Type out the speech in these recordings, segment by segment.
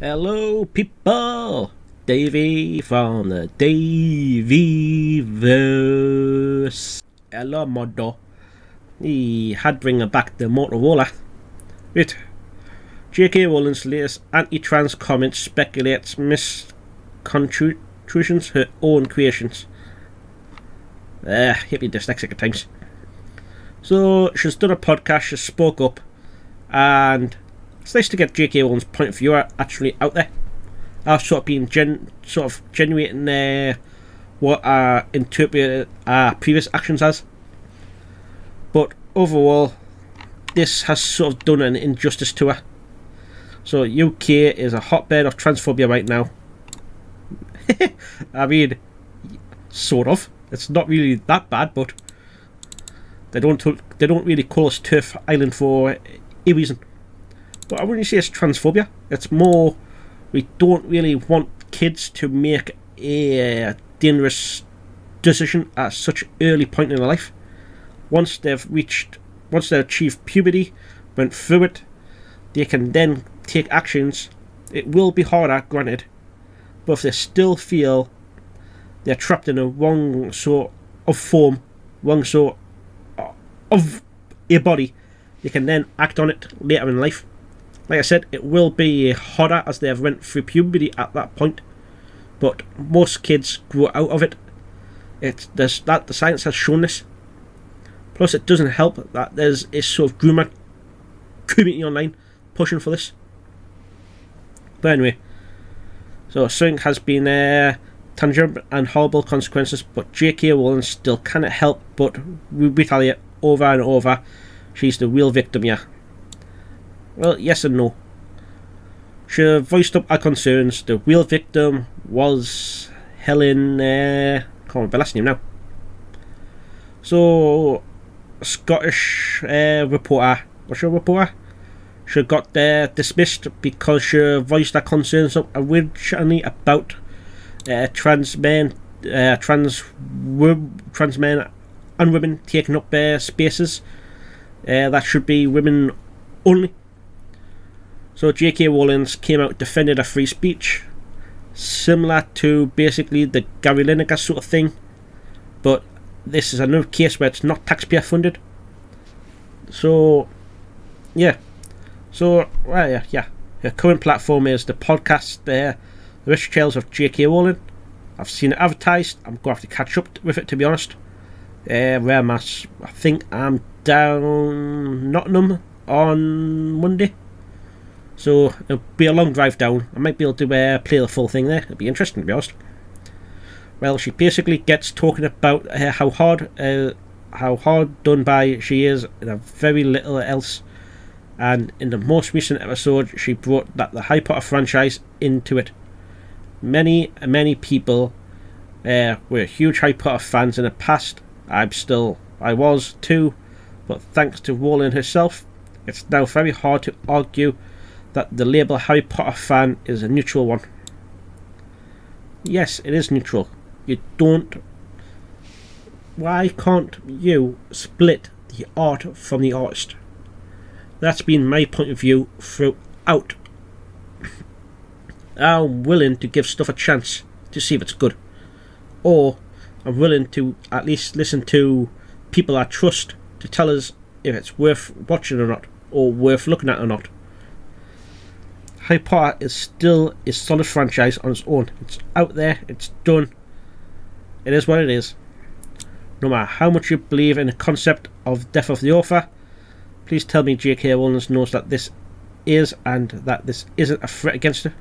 Hello, people! Davey from the Davyverse. Hello, Modo. He had bringing back the Motorola. Wait. J.K. Rowling's latest anti-trans comment speculates misconstrues her own creations. Hit me dyslexic at times. So, she's done a podcast, she spoke up, and it's nice to get J.K. Rowling's point of view actually out there. I've sort of been generating what I interpreted previous actions as. But overall, this has sort of done an injustice to her. So UK is a hotbed of transphobia right now. I mean, sort of. It's not really that bad, but they don't really call us Turf Island for a reason. But I wouldn't say it's transphobia. It's more we don't really want kids to make a dangerous decision at such an early point in their life. Once they've achieved puberty, went through it, they can then take actions. It will be harder, granted, but if they still feel they're trapped in a wrong sort of form, wrong sort of a body, they can then act on it later in life. Like I said, it will be harder as they have went through puberty at that point, but most kids grow out of it. The science has shown this. Plus, it doesn't help that there's a sort of groomer community online pushing for this. But anyway, so something has been tangible and horrible consequences, but J.K. Rowling still cannot help but retaliate over and over. She's the real victim here. Well, yes and no. She voiced up her concerns. The real victim was Helen. Can't remember her last name now. So, Scottish reporter. What's your reporter? She got dismissed because she voiced her concerns up originally about trans men and women taking up spaces that should be women only. So J.K. Rowling came out defended her free speech, similar to basically the Gary Lineker sort of thing, but this is another case where it's not taxpayer funded. So, yeah. So, well, yeah. Her current platform is the podcast, The Rich Tales of J.K. Rowling. I've seen it advertised. I'm going to have to catch up with it, to be honest. I think I'm down Nottingham on Monday. So, it'll be a long drive down. I might be able to play the full thing there. It'll be interesting, to be honest. Well, she basically gets talking about how hard done by she is and a very little else. And in the most recent episode, she brought the Harry Potter franchise into it. Many people were huge Harry Potter fans in the past. I was too, but thanks to Rowling herself, it's now very hard to argue that the label Harry Potter fan is a neutral one. Yes, it is neutral. Why can't you split the art from the artist? That's been my point of view throughout. I'm willing to give stuff a chance to see if it's good. Or I'm willing to at least listen to people I trust to tell us if it's worth watching or not, or worth looking at or not. Harry Potter is still a solid franchise on its own. It's out there, it's done. It is what it is. No matter how much you believe in the concept of death of the author, please tell me J.K. Rowling knows that this is and that this isn't a threat against her.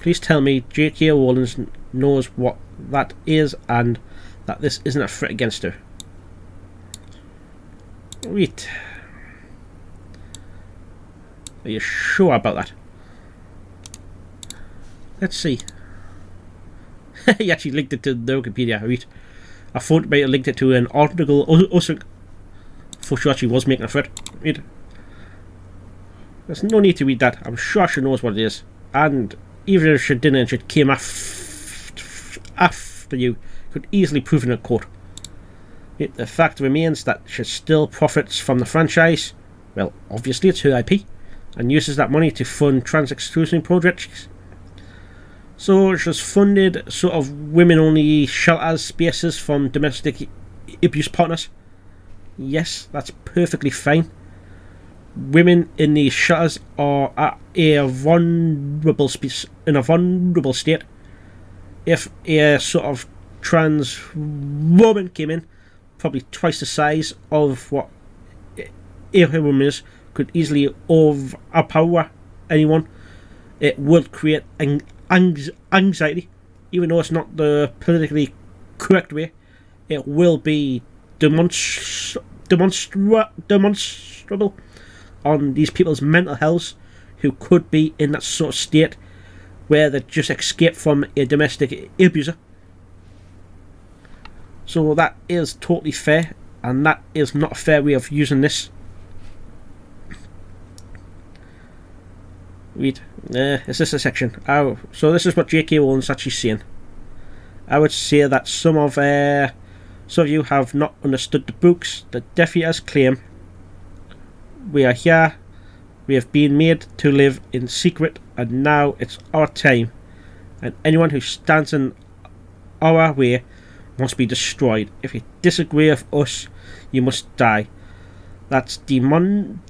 Please tell me J.K. Rowling knows what that is and that this isn't a threat against her. Wait. Are you sure about that? Let's see. He actually linked it to the Wikipedia. Right. I thought maybe I linked it to an article. Also, for sure she was making a thread. Right. There's no need to read that. I'm sure she knows what it is. And even if she didn't, she came after you, could easily prove in a court. The fact remains that she still profits from the franchise. Well, obviously it's her IP. and uses that money to fund trans exclusion projects. So she's funded sort of women-only shelters, spaces from domestic abuse partners. Yes, that's perfectly fine. Women in these shelters are at a vulnerable in a vulnerable state. If a sort of trans woman came in, probably twice the size of what a woman is, could easily overpower anyone. It would create anxiety, even though it's not the politically correct way. It will be demonstrable on these people's mental health who could be in that sort of state where they just escaped from a domestic abuser. So that is totally fair, and that is not a fair way of using this. Read. Is this a section? Oh, so this is what J.K. Rowling's actually saying. I would say that some of you have not understood the books. The Death Eaters claim we are here. We have been made to live in secret, and now it's our time. And anyone who stands in our way must be destroyed. If you disagree with us, you must die. That's demoralizing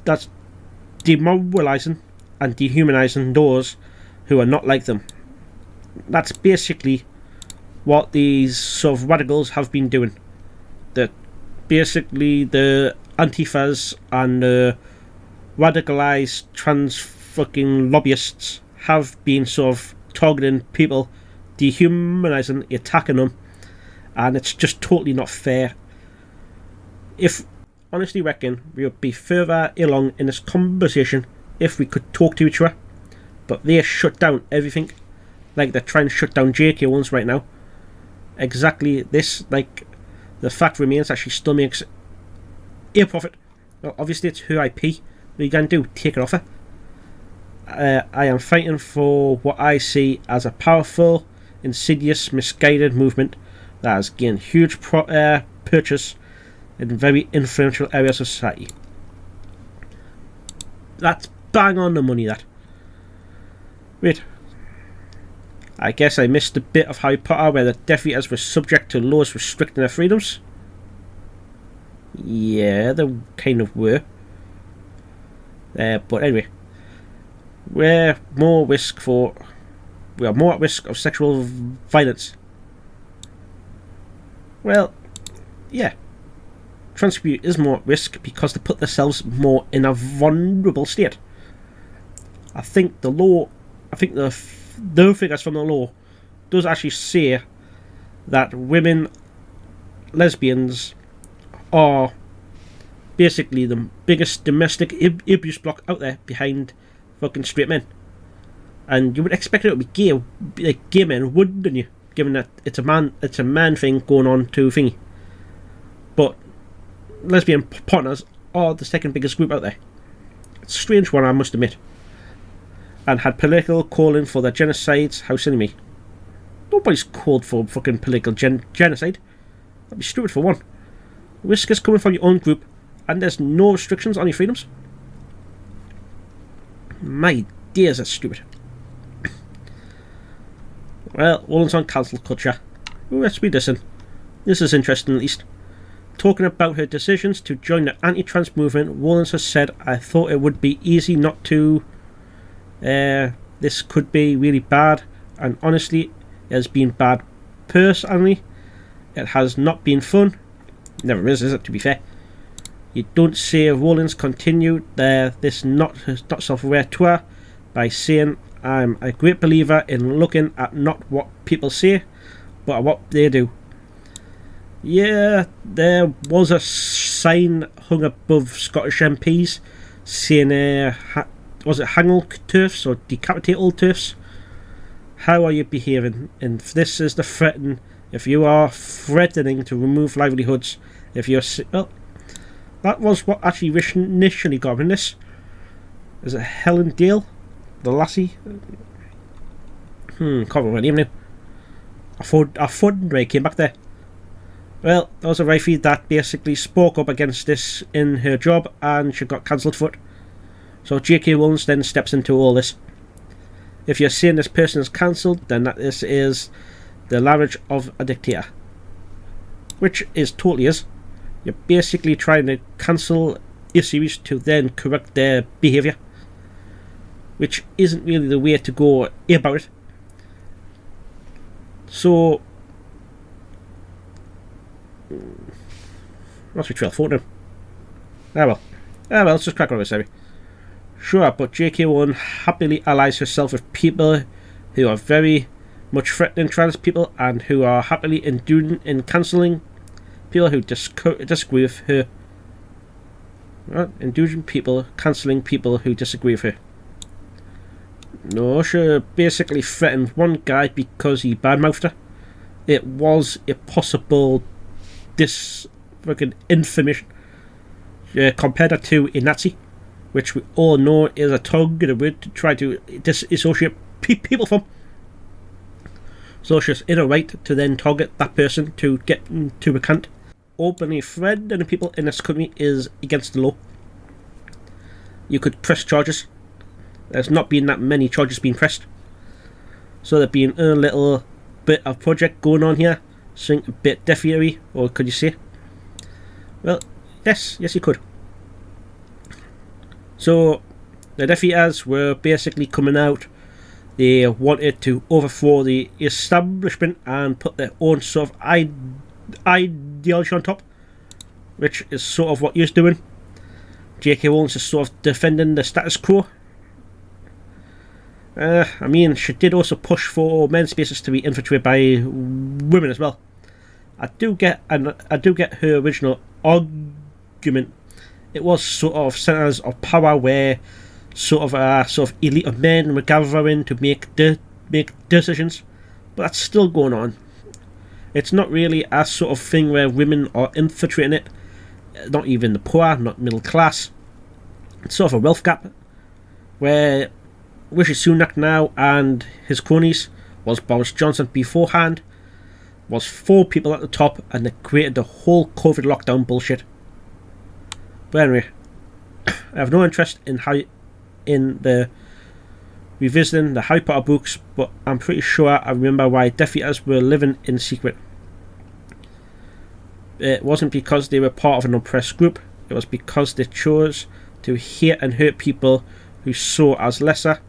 and dehumanizing those who are not like them. That's basically what these sort of radicals have been doing. That basically the Antifas and the radicalized trans fucking lobbyists have been sort of targeting people, dehumanizing, attacking them, and it's just totally not fair. If honestly reckon we would be further along in this conversation if we could talk to each other, but they shut down everything, like they're trying to shut down J.K. Rowling right now. Exactly this, like the fact remains that she still makes a profit. Well, obviously it's her IP. What are you going to do? Take it off her? I am fighting for what I see as a powerful, insidious, misguided movement that has gained huge purchase in very influential areas of society. That's bang on the money, that. Wait. I guess I missed the bit of Harry Potter where the Death Eaters were subject to laws restricting their freedoms. Yeah, they kind of were. But anyway, we are more at risk of sexual violence. Well, yeah. Trans people is more at risk because they put themselves more in a vulnerable state. I think the figures from the law does actually say that women, lesbians, are basically the biggest domestic abuse block out there behind fucking straight men. And you would expect it to be gay men, wouldn't you? Given that it's a man thing going on to thingy. But lesbian partners are the second biggest group out there. It's a strange one, I must admit. And had political calling for the genocides, how silly me. Nobody's called for fucking political genocide. That'd be stupid for one. Risk is coming from your own group, and there's no restrictions on your freedoms. My dears, that's stupid. Well, Rowling's on cancel culture. Ooh, let's read this in. This is interesting, at least. Talking about her decisions to join the anti-trans movement, Rowling has said, I thought it would be easy not to. This could be really bad, and honestly, it has been bad personally. It has not been fun. Never is it, to be fair? You don't say Rowling's continued this not self-aware tour by saying, I'm a great believer in looking at not what people say, but at what they do. Yeah, there was a sign hung above Scottish MPs saying, was it hang all turfs or decapitate all turfs? How are you behaving? And this is the threaten. If you are threatening to remove livelihoods, if you're that was what actually initially got in this. Is it Helen Dale, the lassie? Can't remember her name now. I thought Ray came back there. Well, there was a referee that basically spoke up against this in her job, and she got cancelled for it. So J.K. Rowling then steps into all this. If you're saying this person is cancelled, then that this is the language of a dictator. Which is totally is. You're basically trying to cancel a series to then correct their behaviour. Which isn't really the way to go about it. So... What's my trail of thought now? Ah well, let's just crack on with this, Sure, but J.K. Rowling happily allies herself with people who are very much threatening trans people and who are happily indulgent in cancelling people who disagree with her. Indulgent people cancelling people who disagree with her. No, she basically threatened one guy because he badmouthed her. It was a possible information. Compared her to a Nazi, which we all know is a targeted word to try to disassociate people from. So she's in a right to then target that person to get to recant. Openly threatening people in this country is against the law. You could press charges. There's not been that many charges being pressed. So there's been a little bit of project going on here. Something a bit defiary, or could you say? Well, yes you could. So the Deaf Eaters were basically coming out. They wanted to overthrow the establishment and put their own sort of ideology on top, which is sort of what you're doing. J.K. Rowling is sort of defending the status quo. I mean, she did also push for men's spaces to be infiltrated by women as well. I do get her original argument. It was sort of centres of power where sort of elite of men were gathering to make decisions, but that's still going on. It's not really a sort of thing where women are infiltrating it. Not even the poor, not middle class. It's sort of a wealth gap where Rishi Sunak now and his cronies, was Boris Johnson beforehand, was 4 people at the top, and they created the whole COVID lockdown bullshit. But anyway, I have no interest in revisiting the Harry Potter books, but I'm pretty sure I remember why Deaf Eaters were living in secret. It wasn't because they were part of an oppressed group, it was because they chose to hate and hurt people who saw as lesser,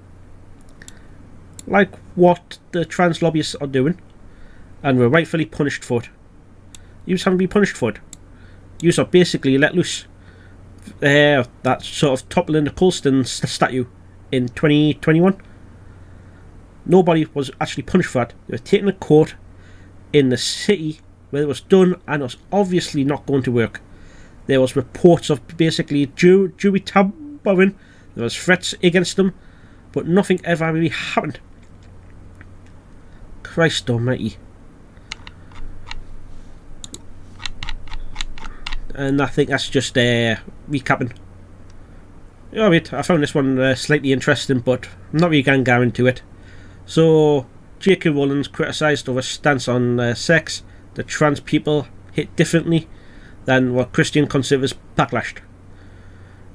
like what the trans lobbyists are doing, and were rightfully punished for it. You haven't been punished for it. You are basically let loose. That sort of toppling the Colston statue in 2021. Nobody was actually punished for that. They were taken to court in the city where it was done, and it was obviously not going to work. There was reports of basically jury tampering. There was threats against them, but nothing ever really happened. Christ almighty. And I think that's just recapping. Alright, I found this one slightly interesting, but I'm not really going to go into it. So, J.K. Rowling criticised over stance on sex that trans people hit differently than what Christian conservatives backlashed.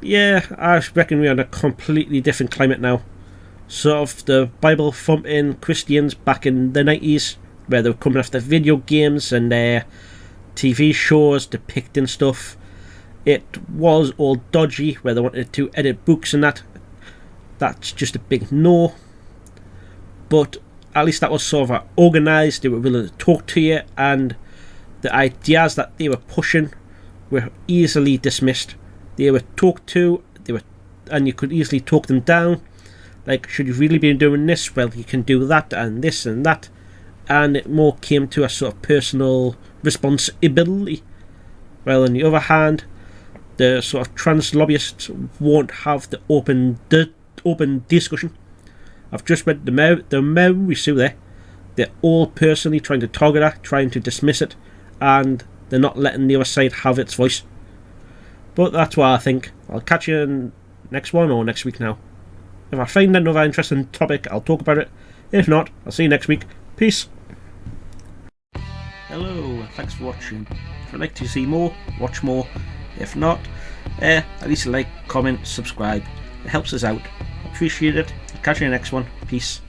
Yeah, I reckon we're in a completely different climate now. Sort of the Bible thumping Christians back in the 90s, where they were coming after video games and TV shows depicting stuff. It was all dodgy, where they wanted to edit books and that. That's just a big no. But at least that was sort of organised. They were willing to talk to you, and the ideas that they were pushing were easily dismissed. They were talked to, and you could easily talk them down. Like, should you really be doing this? Well, you can do that and this and that. And it more came to a sort of personal responsibility. Well, on the other hand, the sort of trans lobbyists won't have the open discussion. I've just read the Mary Sue there. They're all personally trying to target her, trying to dismiss it, and they're not letting the other side have its voice. But that's what I think. I'll catch you in next one or next week now. If I find another interesting topic, I'll talk about it. If not, I'll see you next week. Peace. Hello, thanks for watching. If you'd like to see more, watch more. If not, at least like, comment, subscribe. It helps us out. Appreciate it. Catch you in the next one. Peace.